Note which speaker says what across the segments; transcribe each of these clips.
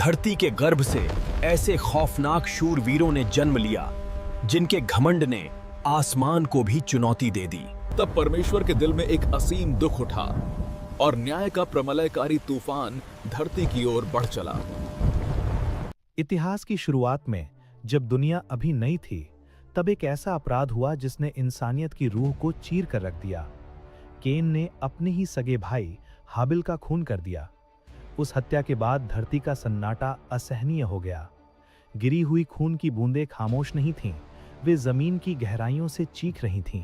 Speaker 1: धरती के गर्भ से ऐसे खौफनाक शूरवीरों ने जन्म लिया जिनके घमंड ने आसमान को भी चुनौती दे दी।
Speaker 2: तब परमेश्वर के दिल में एक असीम दुख उठा और न्याय का प्रमलयकारी तूफान धरती की ओर बढ़ चला।
Speaker 3: इतिहास की शुरुआत में जब दुनिया अभी नई थी, तब एक ऐसा अपराध हुआ जिसने इंसानियत की रूह को चीर कर रख दिया। केन ने अपने ही सगे भाई हाबिल का खून कर दिया। उस हत्या के बाद धरती का सन्नाटा असहनीय हो गया। गिरी हुई खून की बूंदें खामोश नहीं थीं, वे जमीन की गहराइयों से चीख रही थीं।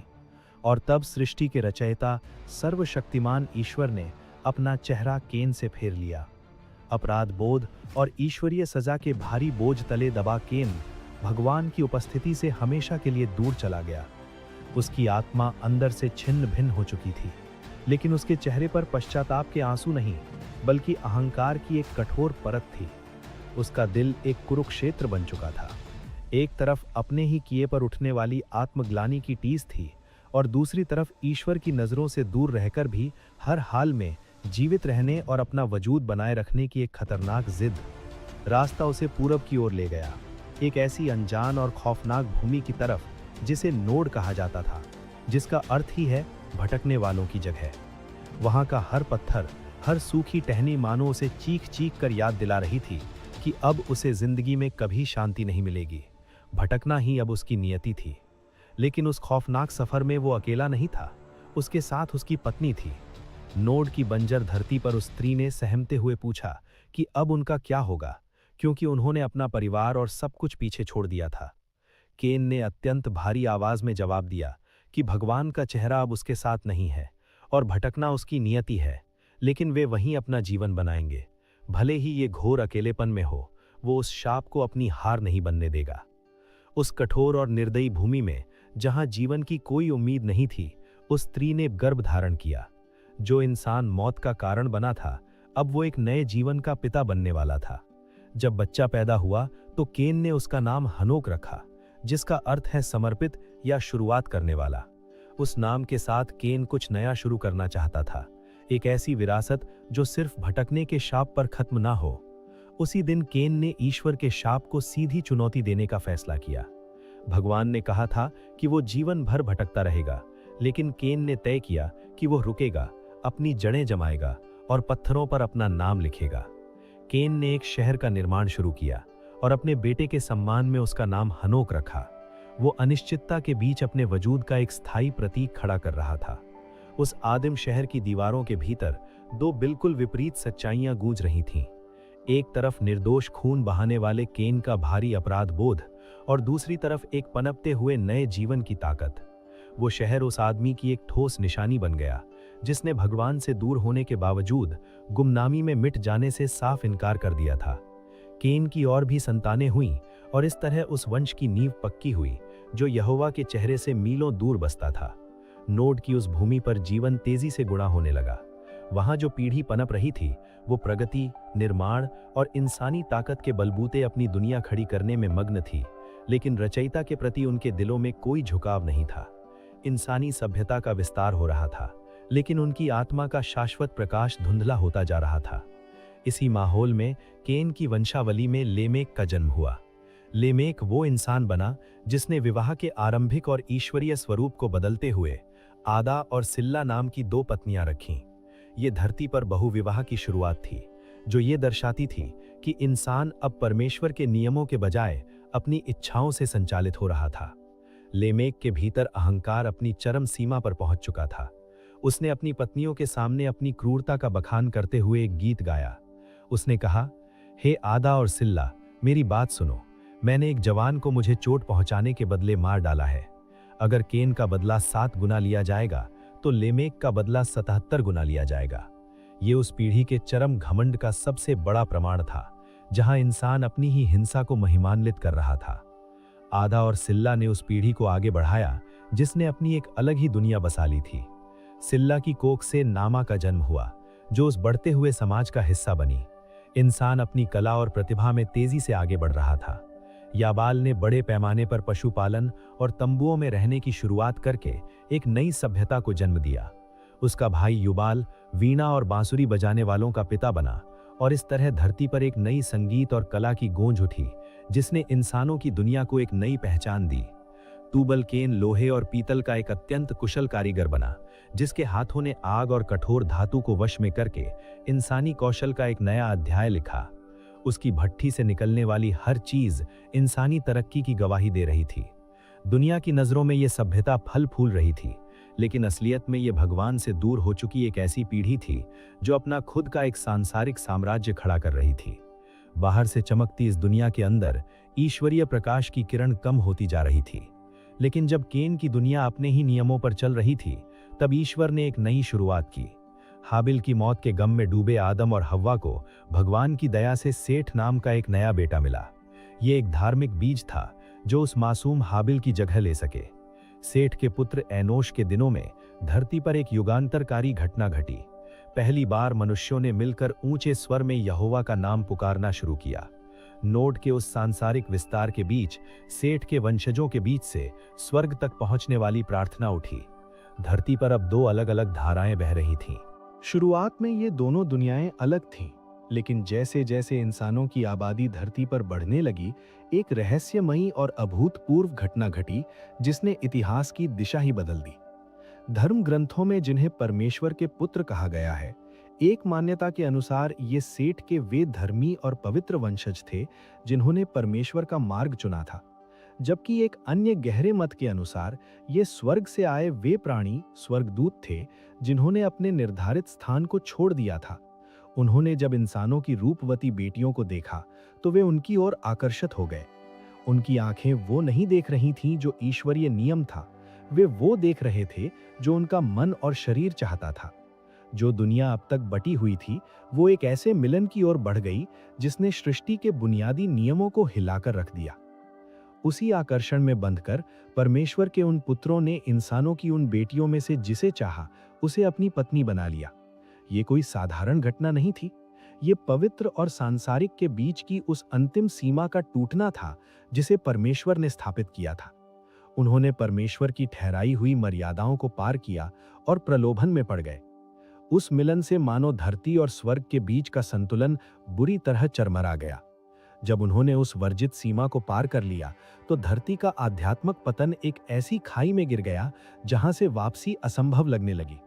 Speaker 3: और तब सृष्टि के रचयिता सर्वशक्तिमान ईश्वर ने अपना चेहरा केन से फेर लिया। अपराध बोध और ईश्वरीय सजा के भारी बोझ तले दबा केन भगवान की उपस्थिति से हमेशा के लिए दूर चला गया। उसकी आत्मा अंदर से छिन्न भिन्न हो चुकी थी, लेकिन उसके चेहरे पर पश्चाताप के आंसू नहीं, बल्कि अहंकार की एक कठोर परत थी। उसका दिल एक कुरुक्षेत्र बन चुका था। एक तरफ अपने ही किए पर उठने वाली आत्मग्लानि की टीस थी, और दूसरी तरफ ईश्वर की नजरों से दूर रहकर भी हर हाल में जीवित रहने और अपना वजूद बनाए रखने की एक खतरनाक जिद। रास्ता उसे पूरब की ओर ले गया, एक ऐसी अनजान और खौफनाक भूमि की तरफ जिसे नोड कहा जाता था, जिसका अर्थ ही है भटकने वालों की जगह। वहां का हर पत्थर, हर सूखी टहनी मानो उसे चीख चीख कर याद दिला रही थी कि अब उसे जिंदगी में कभी शांति नहीं मिलेगी। भटकना ही अब उसकी नियति थी। लेकिन उस खौफनाक सफर में वो अकेला नहीं था, उसके साथ उसकी पत्नी थी। नोड की बंजर धरती पर उस स्त्री ने सहमते हुए पूछा कि अब उनका क्या होगा, क्योंकि उन्होंने अपना परिवार और सब कुछ पीछे छोड़ दिया था। केन ने अत्यंत भारी आवाज में जवाब दिया कि भगवान का चेहरा अब उसके साथ नहीं है और भटकना उसकी नियति है, लेकिन वे वहीं अपना जीवन बनाएंगे। भले ही ये घोर अकेलेपन में हो, वो उस शाप को अपनी हार नहीं बनने देगा। उस कठोर और निर्दयी भूमि में जहां जीवन की कोई उम्मीद नहीं थी, उस स्त्री ने गर्भ धारण किया। जो इंसान मौत का कारण बना था, अब वो एक नए जीवन का पिता बनने वाला था। जब बच्चा पैदा हुआ तो केन ने उसका नाम हनोक रखा, जिसका अर्थ है समर्पित या शुरुआत करने वाला। उस नाम के साथ केन कुछ नया शुरू करना चाहता था, एक ऐसी विरासत जो सिर्फ भटकने के शाप पर खत्म ना हो। उसी दिन केन ने ईश्वर के शाप को सीधी चुनौती देने का फैसला किया। भगवान ने कहा था कि वो जीवन भर भटकता रहेगा, लेकिन केन ने तय किया कि वो रुकेगा, अपनी जड़ें जमाएगा और पत्थरों पर अपना नाम लिखेगा। केन ने एक शहर का निर्माण शुरू किया और अपने बेटे के सम्मान में उसका नाम हनोक रखा। वो अनिश्चितता के बीच अपने वजूद का एक स्थायी प्रतीक खड़ा कर रहा था। उस आदिम शहर की दीवारों के भीतर दो बिल्कुल विपरीत सच्चाइयां गूंज रही थीं। एक तरफ निर्दोष खून बहाने वाले केन का भारी अपराध बोध, और दूसरी तरफ एक पनपते हुए नए जीवन की ताकत। वो शहर उस आदमी की एक ठोस निशानी बन गया, जिसने भगवान से दूर होने के बावजूद गुमनामी में मिट जाने से साफ इनकार कर दिया था। केन की और भी संतानें हुईं, और इस तरह उस वंश की नींव पक्की हुई जो यहोवा के चेहरे से मीलों दूर बसता था। नोड की उस भूमि पर जीवन तेजी से गुणा होने लगा। वहां जो पीढ़ी पनप रही थी, वो प्रगति, निर्माण और इंसानी ताकत के बलबूते अपनी दुनिया खड़ी करने में मग्न थी, लेकिन रचयिता के प्रति उनके दिलों में कोई झुकाव नहीं था। इंसानी सभ्यता का विस्तार हो रहा था, लेकिन उनकी आत्मा का शाश्वत प्रकाश धुंधला होता जा रहा था। इसी माहौल में केन की वंशावली में लेमेक का जन्म हुआ। लेमेक वो इंसान बना जिसने विवाह के आरंभिक और ईश्वरीय स्वरूप को बदलते हुए आदा और सिल्ला नाम की दो पत्नियां रखीं। ये धरती पर बहुविवाह की शुरुआत थी, जो ये दर्शाती थी कि इंसान अब परमेश्वर के नियमों के बजाय अपनी इच्छाओं से संचालित हो रहा था। लेमेक के भीतर अहंकार अपनी चरम सीमा पर पहुंच चुका था। उसने अपनी पत्नियों के सामने अपनी क्रूरता का बखान करते हुए एक गीत गाया। उसने कहा, हे आदा और सिल्ला, मेरी बात सुनो। मैंने एक जवान को मुझे चोट पहुंचाने के बदले मार डाला है। अगर केन का बदला 7 गुना लिया जाएगा, तो लेमेक का बदला 77 गुना लिया जाएगा। ये उस पीढ़ी के चरम घमंड का सबसे बड़ा प्रमाण था, जहां इंसान अपनी ही हिंसा को महिमान्वित कर रहा था। आदा और सिल्ला ने उस पीढ़ी को आगे बढ़ाया, जिसने अपनी एक अलग ही दुनिया बसा ली थी। सिल्ला की कोख से नामा का जन्म हुआ, जो उस बढ़ते हुए समाज का हिस्सा बनी। इंसान अपनी कला और प्रतिभा में तेजी से आगे बढ़ रहा था। याबाल ने बड़े पैमाने पर पशुपालन और तंबुओं में रहने की शुरुआत करके एक नई सभ्यता को जन्म दिया। उसका भाई युबाल वीणा और बांसुरी बजाने वालों का पिता बना, और इस तरह धरती पर एक नई संगीत और कला की गूंज उठी, जिसने इंसानों की दुनिया को एक नई पहचान दी। तूबल केन लोहे और पीतल का एक अत्यंत कुशल कारीगर बना, जिसके हाथों ने आग और कठोर धातु को वश में करके इंसानी कौशल का एक नया अध्याय लिखा। उसकी भट्ठी से निकलने वाली हर चीज इंसानी तरक्की की गवाही दे रही थी। दुनिया की नजरों में यह सभ्यता फल फूल रही थी, लेकिन असलियत में यह भगवान से दूर हो चुकी एक ऐसी पीढ़ी थी जो अपना खुद का एक सांसारिक साम्राज्य खड़ा कर रही थी। बाहर से चमकती इस दुनिया के अंदर ईश्वरीय प्रकाश की किरण कम होती जा रही थी। लेकिन जब केन की दुनिया अपने ही नियमों पर चल रही थी, तब ईश्वर ने एक नई शुरुआत की। हाबिल की मौत के गम में डूबे आदम और हव्वा को भगवान की दया से सेठ नाम का एक नया बेटा मिला। ये एक धार्मिक बीज था जो उस मासूम हाबिल की जगह ले सके। सेठ के पुत्र एनोश के दिनों में धरती पर एक युगांतरकारी घटना घटी। पहली बार मनुष्यों ने मिलकर ऊंचे स्वर में यहोवा का नाम पुकारना शुरू किया। नोड के उस सांसारिक विस्तार के बीच सेठ के वंशजों के बीच से स्वर्ग तक पहुंचने वाली प्रार्थना उठी। धरती पर अब दो अलग अलग धाराएं बह रही थीं।
Speaker 4: शुरुआत में ये दोनों दुनियाएं अलग थीं, लेकिन जैसे जैसे इंसानों की आबादी धरती पर बढ़ने लगी, एक रहस्यमयी और अभूतपूर्व घटना घटी जिसने इतिहास की दिशा ही बदल दी। धर्म ग्रंथों में जिन्हें परमेश्वर के पुत्र कहा गया है, एक मान्यता के अनुसार ये सेठ के वे धर्मी और पवित्र वंशज थे जिन्होंने परमेश्वर का मार्ग चुना था, जबकि एक अन्य गहरे मत के अनुसार ये स्वर्ग से आए वे प्राणी स्वर्गदूत थे जिन्होंने अपने निर्धारित स्थान को छोड़ दिया था। उन्होंने जब इंसानों की रूपवती बेटियों को देखा तो वे उनकी ओर आकर्षित हो गए। उनकी आंखें वो नहीं देख रही थीं जो ईश्वरीय नियम था, वे वो देख रहे थे जो उनका मन और शरीर चाहता था। जो दुनिया अब तक बटी हुई थी, वो एक ऐसे मिलन की ओर बढ़ गई जिसने सृष्टि के बुनियादी नियमों को हिलाकर रख दिया। उसी आकर्षण में बंधकर परमेश्वर के उन पुत्रों ने इंसानों की उन बेटियों में से जिसे चाहा उसे अपनी पत्नी बना लिया। ये कोई साधारण घटना नहीं थी, ये पवित्र और सांसारिक के बीच की उस अंतिम सीमा का टूटना था जिसे परमेश्वर ने स्थापित किया था। उन्होंने परमेश्वर की ठहराई हुई मर्यादाओं को पार किया और प्रलोभन में पड़ गए। उस मिलन से मानो धरती और स्वर्ग के बीच का संतुलन बुरी तरह चरमरा गया। जब उन्होंने उस वर्जित सीमा को पार कर लिया तो धरती का आध्यात्मिक पतन एक ऐसी खाई में गिर गया जहां से वापसी असंभव लगने लगी।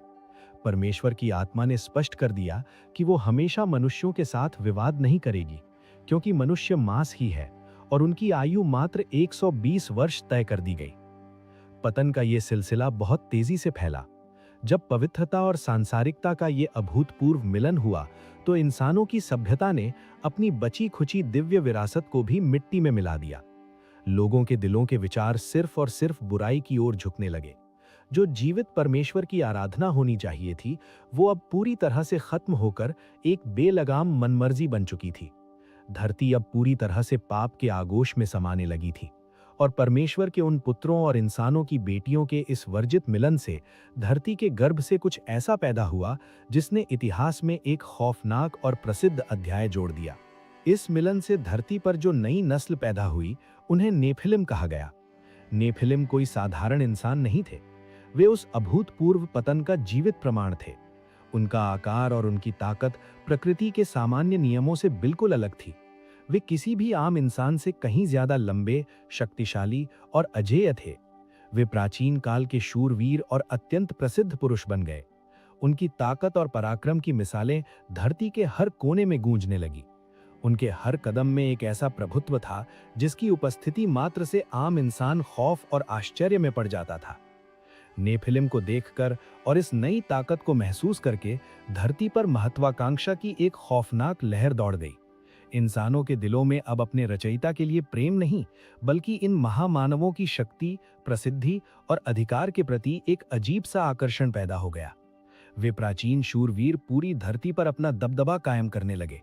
Speaker 4: परमेश्वर की आत्मा ने स्पष्ट कर दिया कि वो हमेशा मनुष्यों के साथ विवाद नहीं करेगी, क्योंकि मनुष्य मांस ही है और उनकी आयु मात्र 120 वर्ष तय कर दी गई। पतन का ये सिलसिला बहुत तेजी से फैला। जब पवित्रता और सांसारिकता का ये अभूतपूर्व मिलन हुआ तो इंसानों की सभ्यता ने अपनी बची खुची दिव्य विरासत को भी मिट्टी में मिला दिया। लोगों के दिलों के विचार सिर्फ और सिर्फ बुराई की ओर झुकने लगे। जो जीवित परमेश्वर की आराधना होनी चाहिए थी, वो अब पूरी तरह से खत्म होकर एक बेलगाम मनमर्जी बन चुकी थी। धरती अब पूरी तरह से पाप के आगोश में समाने लगी थी और परमेश्वर के उन पुत्रों और इंसानों की बेटियों के इस वर्जित मिलन से धरती के गर्भ से कुछ ऐसा पैदा हुआ जिसने इतिहास में एक खौफनाक और प्रसिद्ध अध्याय जोड़ दिया। इस मिलन से धरती पर जो नई नस्ल पैदा हुई, उन्हें नेफिलिम कहा गया। नेफिलिम कोई साधारण इंसान नहीं थे, वे उस अभूतपूर्व पतन का जीवित प्रमाण थे। उनका आकार और उनकी ताकत प्रकृति के सामान्य नियमों से बिल्कुल अलग थी। वे किसी भी आम इंसान से कहीं ज्यादा लंबे, शक्तिशाली और अजेय थे। वे प्राचीन काल के शूरवीर और अत्यंत प्रसिद्ध पुरुष बन गए। उनकी ताकत और पराक्रम की मिसालें धरती के हर कोने में गूंजने लगी। उनके हर कदम में एक ऐसा प्रभुत्व था जिसकी उपस्थिति मात्र से आम इंसान खौफ और आश्चर्य में पड़ जाता था। नेफिलिम को देखकर और इस नई ताकत को महसूस करके धरती पर महत्वाकांक्षा की एक खौफनाक लहर दौड़ गई। इंसानों के दिलों में अब अपने रचयिता के लिए प्रेम नहीं, बल्कि इन महामानवों की शक्ति, प्रसिद्धि और अधिकार के प्रति एक अजीब सा आकर्षण पैदा हो गया। वे प्राचीन शूरवीर पूरी धरती पर अपना दबदबा कायम करने लगे।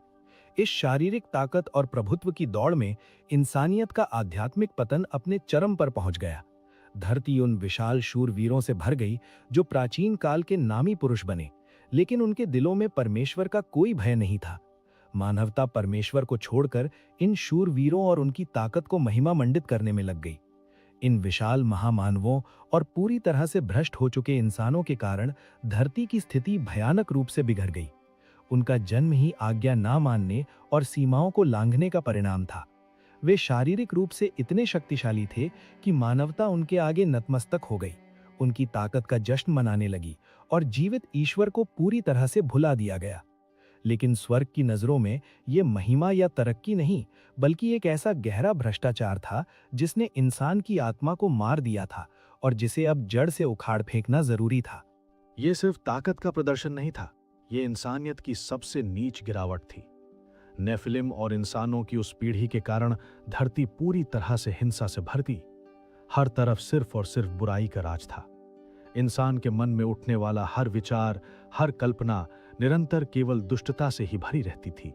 Speaker 4: इस शारीरिक ताकत और प्रभुत्व की दौड़ में इंसानियत का आध्यात्मिक पतन अपने चरम पर पहुंच गया। धरती उन विशाल शूरवीरों से भर गई जो प्राचीन काल के नामी पुरुष बने, लेकिन उनके दिलों में परमेश्वर का कोई भय नहीं था। मानवता परमेश्वर को छोड़कर इन शूरवीरों और उनकी ताकत को महिमा मंडित करने में लग गई। इन विशाल महामानवों और पूरी तरह से भ्रष्ट हो चुके इंसानों के कारण धरती की स्थिति भयानक रूप से बिगड़ गई। उनका जन्म ही आज्ञा ना मानने और सीमाओं को लांघने का परिणाम था। वे शारीरिक रूप से इतने शक्तिशाली थे कि मानवता उनके आगे नतमस्तक हो गई, उनकी ताकत का जश्न मनाने लगी और जीवित ईश्वर को पूरी तरह से भुला दिया गया। लेकिन स्वर्ग की नजरों में यह महिमा या तरक्की नहीं, बल्कि एक ऐसा गहरा भ्रष्टाचार था जिसने इंसान की आत्मा को मार दिया था और जिसे अब जड़ से उखाड़ फेंकना जरूरी था।
Speaker 3: ये सिर्फ ताकत का प्रदर्शन नहीं था, ये इंसानियत की सबसे नीच गिरावट थी। नेफिलिम और इंसानों की उस पीढ़ी के कारण धरती पूरी तरह से हिंसा से भर थी। हर तरफ सिर्फ और सिर्फ बुराई का राज था। इंसान के मन में उठने वाला हर विचार, हर कल्पना निरंतर केवल दुष्टता से ही भरी रहती थी।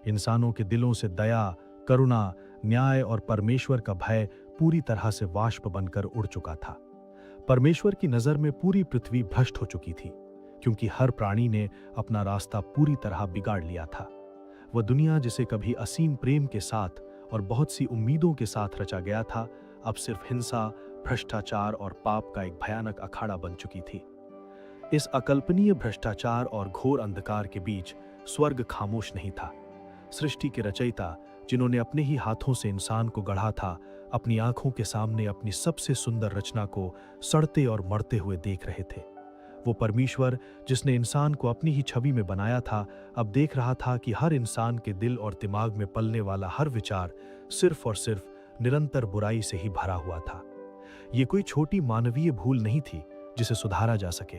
Speaker 3: इंसानों के दिलों से दया, करुणा, न्याय और परमेश्वर का भय पूरी तरह से वाष्प बनकर उड़ चुका था। परमेश्वर की नजर में पूरी पृथ्वी भ्रष्ट हो चुकी थी, क्योंकि हर प्राणी ने अपना रास्ता पूरी तरह बिगाड़ लिया था। वह दुनिया जिसे कभी असीम प्रेम के साथ और बहुत सी उम्मीदों के साथ रचा गया था, अब सिर्फ हिंसा, भ्रष्टाचार और पाप का एक भयानक अखाड़ा बन चुकी थी। इस अकल्पनीय भ्रष्टाचार और घोर अंधकार के बीच स्वर्ग खामोश नहीं था। सृष्टि के रचयिता, जिन्होंने अपने ही हाथों से इंसान को गढ़ा था, अपनी आंखों के सामने अपनी सबसे सुंदर रचना को सड़ते और मरते हुए देख रहे थे। वो परमेश्वर जिसने इंसान को अपनी ही छवि में बनाया था, अब देख रहा था कि हर इंसान के दिल और दिमाग में पलने वाला हर विचार सिर्फ और सिर्फ निरंतर बुराई से ही भरा हुआ था। ये कोई छोटी मानवीय भूल नहीं थी जिसे सुधारा जा सके,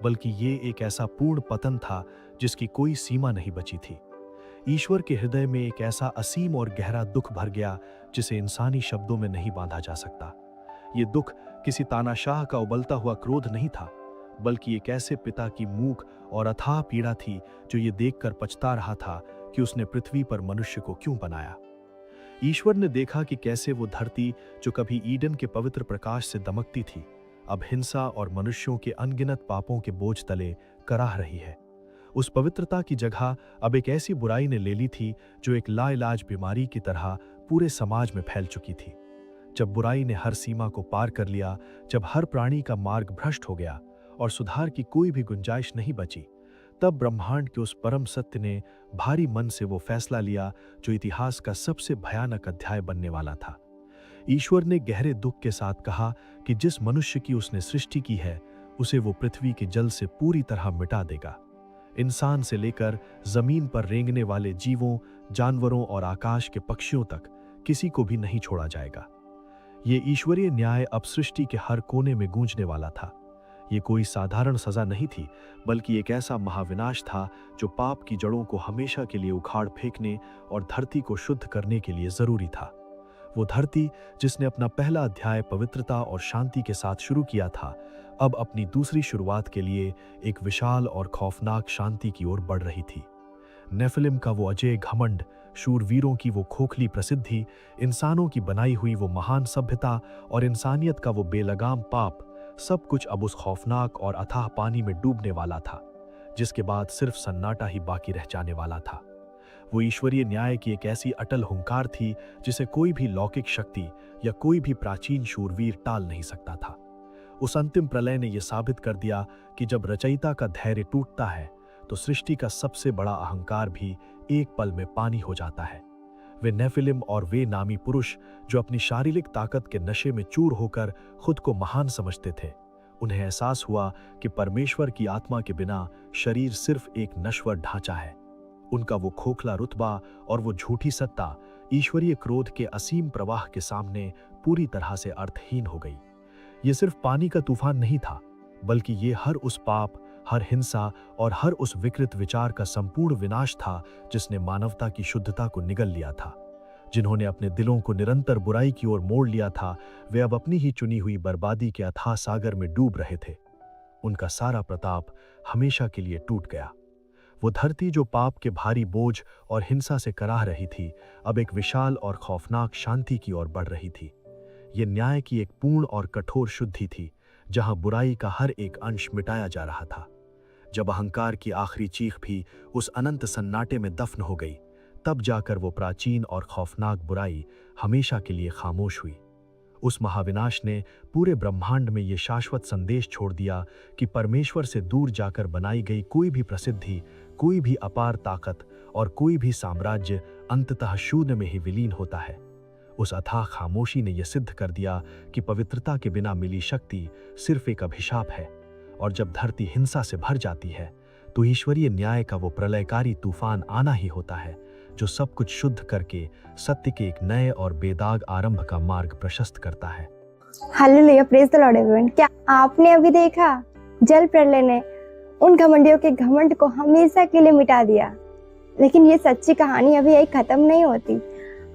Speaker 3: बल्कि ये एक ऐसा पूर्ण पतन था जिसकी कोई सीमा नहीं बची थी। ईश्वर के हृदय में एक ऐसा असीम और गहरा दुख भर गया जिसे इंसानी शब्दों में नहीं बांधा जा सकता। ये दुख किसी तानाशाह का उबलता हुआ क्रोध नहीं था, बल्कि एक ऐसे पिता की मूक और अथाह पीड़ा थी जो ये देखकर पछता रहा था कि उसने पृथ्वी पर मनुष्य को क्यों बनाया। ईश्वर ने देखा कि कैसे वो धरती जो कभी ईडन के पवित्र प्रकाश से दमकती थी, अब हिंसा और मनुष्यों के अनगिनत पापों के बोझ तले कराह रही है। उस पवित्रता की जगह अब एक ऐसी बुराई ने ले ली थी जो एक लाइलाज बीमारी की तरह पूरे समाज में फैल चुकी थी। जब बुराई ने हर सीमा को पार कर लिया, जब हर प्राणी का मार्ग भ्रष्ट हो गया और सुधार की कोई भी गुंजाइश नहीं बची, तब ब्रह्मांड के उस परम सत्य ने भारी मन से वो फैसला लिया जो इतिहास का सबसे भयानक अध्याय बनने वाला था। ईश्वर ने गहरे दुख के साथ कहा कि जिस मनुष्य की उसने सृष्टि की है, उसे वो पृथ्वी के जल से पूरी तरह मिटा देगा। इंसान से लेकर जमीन पर रेंगने वाले जीवों, जानवरों और आकाश के पक्षियों तक किसी को भी नहीं छोड़ा जाएगा। ये ईश्वरीय न्याय अब सृष्टि के हर कोने में गूंजने वाला था। ये कोई साधारण सजा नहीं थी, बल्कि एक ऐसा महाविनाश था जो पाप की जड़ों को हमेशा के लिए उखाड़ फेंकने और धरती को शुद्ध करने के लिए जरूरी था। वो धरती जिसने अपना पहला अध्याय पवित्रता और शांति के साथ शुरू किया था, अब अपनी दूसरी शुरुआत के लिए एक विशाल और खौफनाक शांति की ओर बढ़ रही थी। नेफिलिम का वो अजय घमंड, शूरवीरों की वो खोखली प्रसिद्धि, इंसानों की बनाई हुई वो महान सभ्यता और इंसानियत का वो बेलगाम पाप, सब कुछ अब उस खौफनाक और अथाह पानी में डूबने वाला था, जिसके बाद सिर्फ सन्नाटा ही बाकी रह जाने वाला था। वो ईश्वरीय न्याय की एक ऐसी अटल हुंकार थी जिसे कोई भी लौकिक शक्ति या कोई भी प्राचीन शूरवीर टाल नहीं सकता था। उस अंतिम प्रलय ने यह साबित कर दिया कि जब रचयिता का धैर्य टूटता है तो सृष्टि का सबसे बड़ा अहंकार भी एक पल में पानी हो जाता है। वे नेफिलिम और वे नामी पुरुष जो अपनी शारीरिक ताकत के नशे में चूर होकर खुद को महान समझते थे, उन्हें एहसास हुआ कि परमेश्वर की आत्मा के बिना शरीर सिर्फ एक नश्वर ढांचा है। उनका वो खोखला रुतबा और वो झूठी सत्ता ईश्वरीय क्रोध के असीम प्रवाह के सामने पूरी तरह से अर्थहीन हो गई। ये सिर्फ पानी का तूफान नहीं था, बल्कि ये हर उस पाप, हर हिंसा और हर उस विकृत विचार का संपूर्ण विनाश था जिसने मानवता की शुद्धता को निगल लिया था। जिन्होंने अपने दिलों को निरंतर बुराई की ओर मोड़ लिया था, वे अब अपनी ही चुनी हुई बर्बादी के अथाह सागर में डूब रहे थे। उनका सारा प्रताप हमेशा के लिए टूट गया। वो धरती जो पाप के भारी बोझ और हिंसा से कराह रही थी, अब एक विशाल और खौफनाक शांति की ओर बढ़ रही थी। ये न्याय की एक पूर्ण और कठोर शुद्धि थी, जहां बुराई का हर एक अंश मिटाया जा रहा था। जब अहंकार की आखिरी चीख भी उस अनंत सन्नाटे में दफन हो गई, तब जाकर वो प्राचीन और खौफनाक बुराई हमेशा के लिए खामोश हुई।
Speaker 4: उस महाविनाश ने पूरे ब्रह्मांड में ये शाश्वत संदेश छोड़ दिया कि परमेश्वर से दूर जाकर बनाई गई कोई भी प्रसिद्धि, कोई भी अपार ताकत और कोई भी साम्राज्य अंततः शून्य में ही विलीन होता है। उस अथाह खामोशी ने यह सिद्ध कर दिया कि पवित्रता के बिना मिली शक्ति सिर्फ एक अभिशाप है, और जब धरती हिंसा से भर जाती है तो ईश्वरीय न्याय का वो प्रलयकारी तूफान आना ही होता है, जो सब कुछ शुद्ध करके सत्य के एक नए और बेदाग आरंभ का मार्ग प्रशस्त करता है।
Speaker 5: Hallelujah, praise the Lord everyone. क्या आपने अभी देखा जल प्रलय ने उन घमंडियों के घमंड को हमेशा के लिए मिटा दिया? लेकिन ये सच्ची कहानी अभी यही खत्म नहीं होती,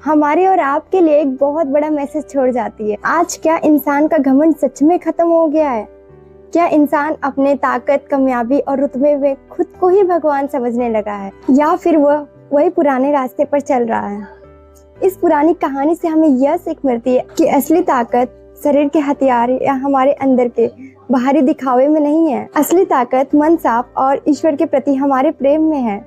Speaker 5: हमारे और आपके लिए एक बहुत बड़ा मैसेज छोड़ जाती है। आज क्या इंसान का घमंड सच में खत्म हो गया है? क्या इंसान अपने ताकत, कामयाबी और रुतबे में खुद को ही भगवान समझने लगा है, या फिर वह वही पुराने रास्ते पर चल रहा है? इस पुरानी कहानी से हमें यह सीख मिलती है कि असली ताकत शरीर के हथियार या हमारे अंदर के बाहरी दिखावे में नहीं है। असली ताकत मन साफ और ईश्वर के प्रति हमारे प्रेम में है।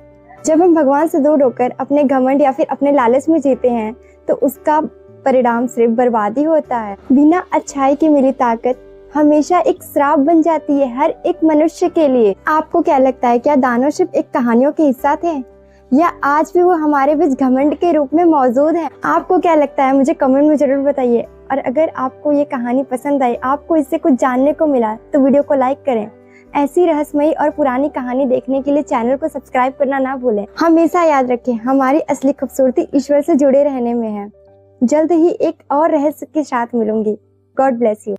Speaker 5: जब हम भगवान से दूर होकर अपने घमंड या फिर अपने लालच में जीते हैं तो उसका परिणाम सिर्फ बर्बादी होता है। बिना अच्छाई की मिली ताकत हमेशा एक श्राप बन जाती है हर एक मनुष्य के लिए। आपको क्या लगता है, क्या दानव सिर्फ एक कहानियों के हिस्सा थे, या आज भी वो हमारे बीच घमंड के रूप में मौजूद है? आपको क्या लगता है, मुझे कमेंट में जरूर बताइए। और अगर आपको ये कहानी पसंद आई, आपको इससे कुछ जानने को मिला, तो वीडियो को लाइक करें। ऐसी रहस्यमयी और पुरानी कहानी देखने के लिए चैनल को सब्सक्राइब करना ना भूलें। हमेशा याद रखें, हमारी असली खूबसूरती ईश्वर से जुड़े रहने में है। जल्द ही एक और रहस्य के साथ मिलूंगी। God bless you.